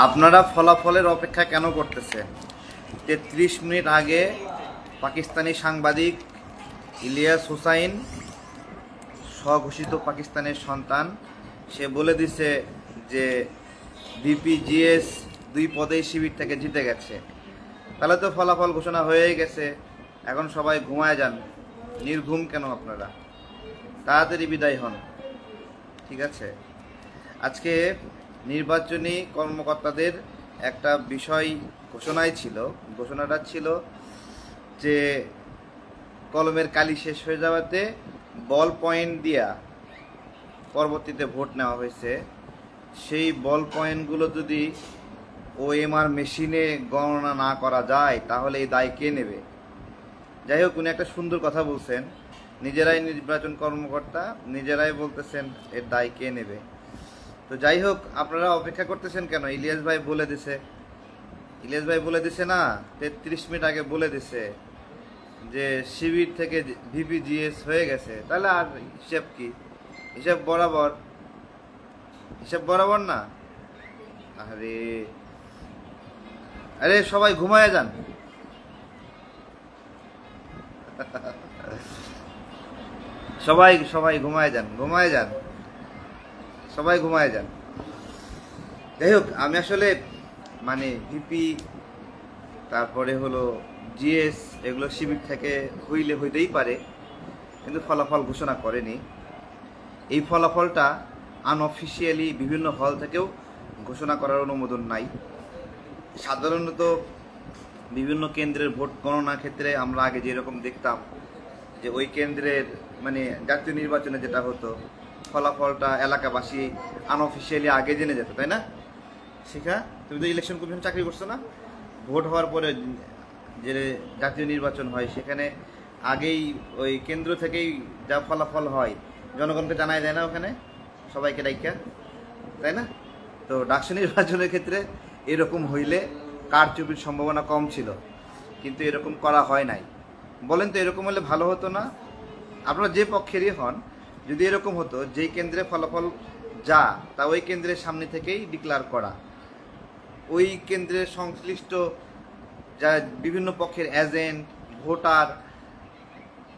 আপনারা ফলাফলের অপেক্ষা কেন করতেছেন? 33 মিনিট আগে পাকিস্তানি সাংবাদিক ইলিয়াস হুসাইন, স্বঘোষিত পাকিস্তানের সন্তান, সে বলে দিছে যে বিপিজিএস 2 পদেই শিবির থেকে জিতে গেছে। তাহলে তো ফলাফল ঘোষণা হয়েই গেছে। এখন সবাই ঘুমায় যান। নির্ঘুম কেন আপনারা? তাড়াতাড়ি বিদায় হন। ঠিক আছে? আজকে নির্বাচনী কর্মকর্তাদের একটা বিষয় ঘোষণাই ছিল। ঘোষণাটা ছিল যে কলমের কালি শেষ হয়ে যাওয়াতে বল পয়েন্ট দিয়া পরবর্তীতে ভোট নেওয়া হয়েছে। সেই বল পয়েন্টগুলো যদি ওএমআর মেশিনে গণনা না করা যায় তাহলে এই দায় কে নেবে? যাই হোক, উনি একটা সুন্দর কথা বলছেন। নিজেরাই নির্বাচন কর্মকর্তা, নিজেরাই বলতেছেন এর দায় কে নেবে। তো যাই হোক, আপনারা অপেক্ষা করতেছেন কেন? ইলিয়াস ভাই বলে দিছে। ইলিয়াস ভাই বলে দিছে না, 33 মিনিট আগে বলে দিছে যে শিবির থেকে ভিপিজিএস হয়ে গেছে। তাহলে আর হিসাব কি? হিসাব বরাবর। হিসাব বরাবর না? আরে আরে সবাই ঘুমায় যান। সবাই সবাই ঘুমায় যান, ঘুমায় যান, সবাই ঘুমায় যান। যাই হোক, আমি আসলে মানে ভিপি, তারপরে হলো জিএস, এগুলো শিবির থেকে হইতেই পারে, কিন্তু ফলাফল ঘোষণা করেনি। এই ফলাফলটা আনঅফিসিয়ালি বিভিন্ন হল থেকেও ঘোষণা করার অনুমোদন নাই। সাধারণত বিভিন্ন কেন্দ্রের ভোট গণনার ক্ষেত্রে আমরা আগে যেরকম দেখতাম যে ওই কেন্দ্রের মানে জাতীয় নির্বাচনে যেটা হতো, ফলাফলটা এলাকাবাসী আনঅফিসিয়ালি আগে জেনে যেত, তাই না? শিখা, তুমি তো ইলেকশন কমিশন চাকরি করছো না? ভোট হওয়ার পরে যে জাতীয় নির্বাচন হয় সেখানে আগেই ওই কেন্দ্র থেকেই যা ফলাফল হয় জনগণকে জানাই দেয় না ওখানে, সবাইকে ডাইকা, তাই না? তো ডাকসু নির্বাচনের ক্ষেত্রে এরকম হইলে কারচুপির সম্ভাবনা কম ছিল, কিন্তু এরকম করা হয় নাই। বলেন তো, এরকম হলে ভালো হতো না? আপনারা যে পক্ষেরই হন, যদি এরকম হতো যেই কেন্দ্রে ফলাফল যা তা ওই কেন্দ্রের সামনে থেকেই ডিক্লার করা, ওই কেন্দ্রের সংশ্লিষ্ট যা বিভিন্ন পক্ষের এজেন্ট, ভোটার,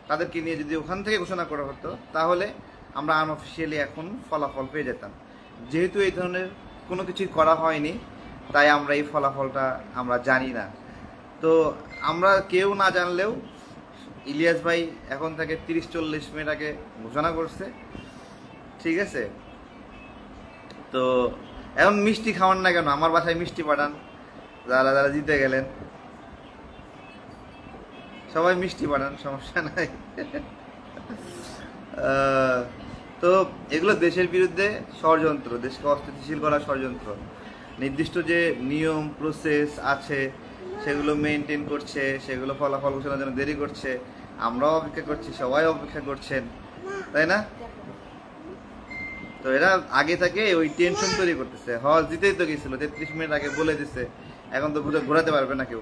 তাদেরকে নিয়ে যদি ওখান থেকে ঘোষণা করা হতো তাহলে আমরা আনঅফিসিয়ালি এখন ফলাফল পেয়ে যেতাম। যেহেতু এই ধরনের কোনো কিছুই করা হয়নি, তাই আমরা এই ফলাফলটা আমরা জানি না। তো আমরা কেউ না জানলেও ইলিয়াস ভাই এখন থেকে 30-40 মিনিট আগে ঘোষণা করছে। ঠিক আছে? তো এখন মিষ্টি খাওয়ান না কেন? আমার বাসায় মিষ্টি পাঠান, যারা যারা জিতে গেলেন সবাই মিষ্টি পাঠান, সমস্যা নাই। আহ, তো এগুলো দেশের বিরুদ্ধে ষড়যন্ত্র, দেশকে অস্থিতিশীল করার ষড়যন্ত্র। নির্দিষ্ট যে নিয়ম প্রসেস আছে সেগুলো মেনটেন করছে, সেগুলো ফলাফল ঘোষণার জন্য দেরি করছে। আমরাও অপেক্ষা করছি, সবাই অপেক্ষা করছেন, তাই না? তো এরা আগে থেকে ওই টেনশন তৈরি করতেছে। হজ দিতেই তো গেছিল, 33 মিনিট আগে বলে দিছে, এখন তো ঘোরাতে পারবে না কেউ।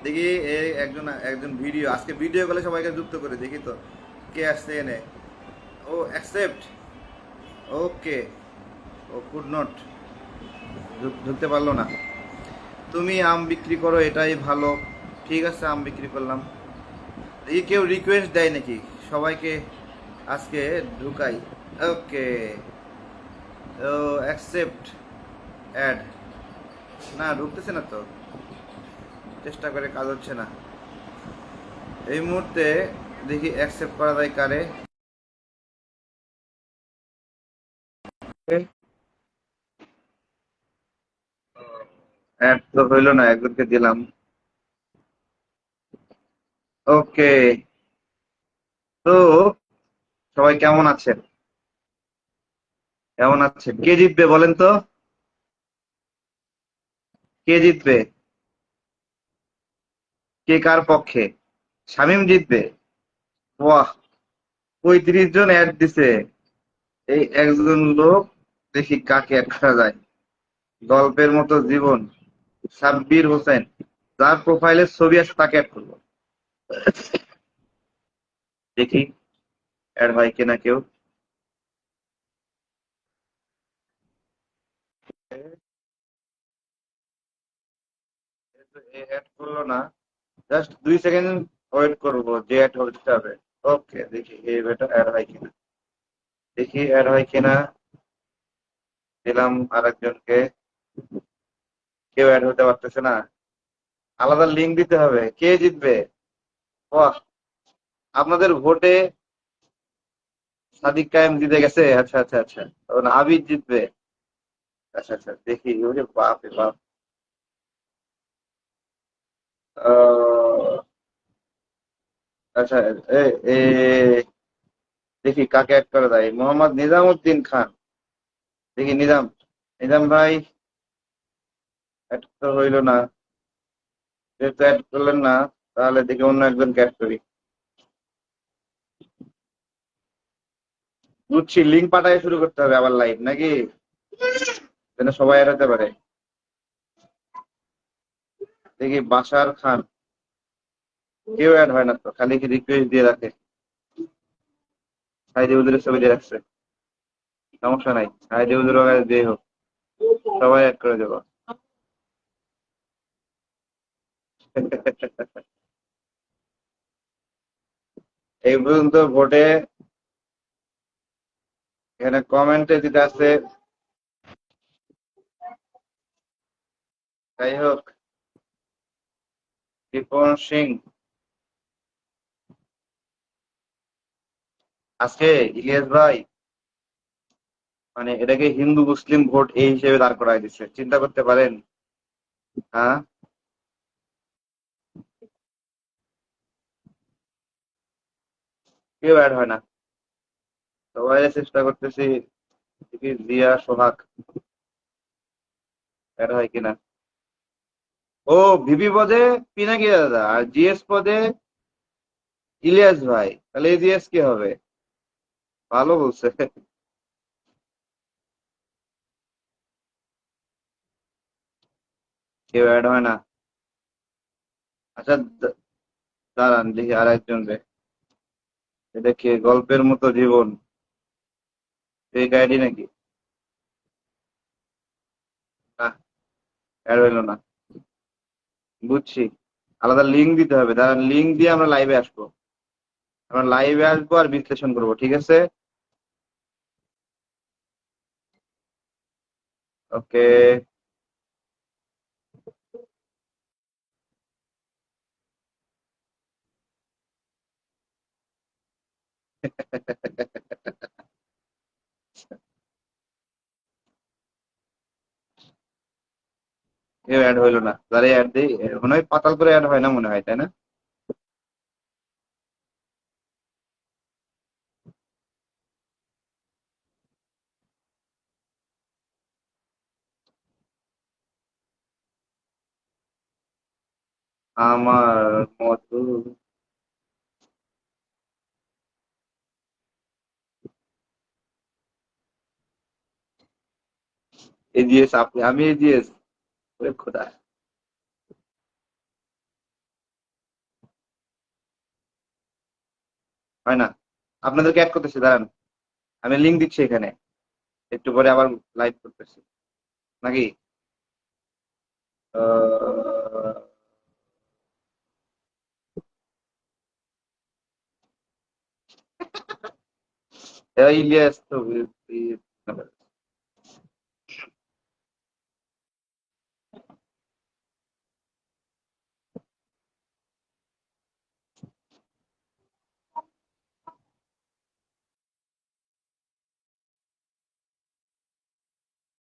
দেখি এই একজন একজন ভিডিও, আজকে ভিডিও কলে সবাইকে যুক্ত করে দেখি তো কে আসছে এনে। ও অ্যাকসেপ্ট, ওকে, ও কুড নট, ঢুকতে পারলো না। তুমি আম বিক্রি করো, এটাই ভালো। ঠিক আছে, আম বিক্রি করলাম। এই কেউ রিকোয়েস্ট দেয় নাকি সবাইকে আজকে ঢুকাই? ওকে, ও অ্যাকসেপ্ট অ্যাড, না ঢুকতেছে না তো, চেষ্টা করে কাজ হচ্ছে না এই মুহূর্তে। দেখি অ্যাকসেপ্ট করা যায় কারে। অ্যাড তো হইলো না, একজনকে দিলাম। ওকে, তো সবাই কেমন আছেন? কেমন আছেন? কে জিতবে বলেন তো? কে জিতবে? কে কার পক্ষে? শামীম জিতবে? বাহ, 35 জন অ্যাড দিছে। এই একজন লোক, দেখি কাকে অ্যাড করা যায়। গল্পের মতো জীবন, সাব্বির হোসেন, যার প্রোফাইলে ছবি আছে তাকে অ্যাড করবো। দেখি অ্যাড হয় কিনা কেউ। অ্যাড করলো না, জাস্ট 2 সেকেন্ড ওয়েট করবো, যে অ্যাড হতে হবে। ওকে, দেখি এই এটা অ্যাড হয় কিনা, দেখি অ্যাড হয় কিনা। দিলাম আরেকজনকে, কেউ অ্যাড হতে পারতেছে না। আলাদা লিঙ্ক দিতে হবে, কে জিতবে? বাহ, আপনাদের ভোটে সাদিক কায়েম জিতে গেছে। আচ্ছা আচ্ছা আচ্ছা, তখন আবিদ জিতবে। আচ্ছা আচ্ছা, দেখি। ওরে বাপ রে বাপ। আহ, আচ্ছা, এ এ দেখি কাকে অ্যাড করা যায়। মোহাম্মদ নিজামুদ্দিন খান। দেখি নিজাম, নিজাম ভাই অ্যাড তো হইলো না। যেহেতু অ্যাড করলেন না, তাহলে দেখি অন্য একজনকে অ্যাড করি। বুঝছি, লিঙ্ক পাঠায় শুরু করতে হবে আবার লাইভ নাকি, যেন সবাই অ্যাড হতে পারে। দেখি বাশার খান, কেউ অ্যাড হয় না তো, খালি কি রিকোয়েস্ট দিয়ে রাখে। সাইদি হুজুরের ছবি দিয়ে রাখছে, সমস্যা নাই, সাইদি হুজুর দিয়ে হোক, সবাই অ্যাড করে দেবো। এই পর্যন্ত ভোটে এখানে কমেন্টে যেটা আছে, যাই হোক, রিপন সিং। আজকে ইলিয়াস ভাই মানে এটাকে হিন্দু মুসলিম ভোট এই হিসেবে দাঁড় করায় দিচ্ছে, চিন্তা করতে পারেন। হ্যাঁ, কেউ অ্যাড হয় না, সবাই চেষ্টা করতেছি। দেখি জিয়া সোহাগ অ্যাড হয় কিনা। ও, ভিপি পদে পিনাকি দাদা, আর জিএস পদে ইলিয়াস ভাই, তাহলে এই জিএস কি হবে? ভালো বলছে। কেউ অ্যাড হয় না। আচ্ছা, দাঁড়ান দেখি আর একজন রে। এটা কি গল্পের মতো জীবন, ফেক আইডি নাকি? না, অ্যাড হইলো না। বুঝছি, আলাদা লিঙ্ক দিতে হবে, দাঁড়ান লিঙ্ক দিয়ে আমরা লাইভে আসবো। আমরা লাইভে আসবো আর বিশ্লেষণ করবো, ঠিক আছে? ওকে। কেউ অ্যাড হইলো না, তাহলে অ্যাড দিই। মনে হয় পাতাল করে অ্যাড হয় না মনে হয়, তাই না? আমার মতো। এজিএস, আপনি, আমি এজিএস। খোদা, হয় না। আপনাদেরকে অ্যাড করতেছি, দাঁড়ান, আমি লিঙ্ক দিচ্ছি এখানে, একটু পরে আবার লাইভ করতেছি নাকি। আহ, ইলিয়াস তো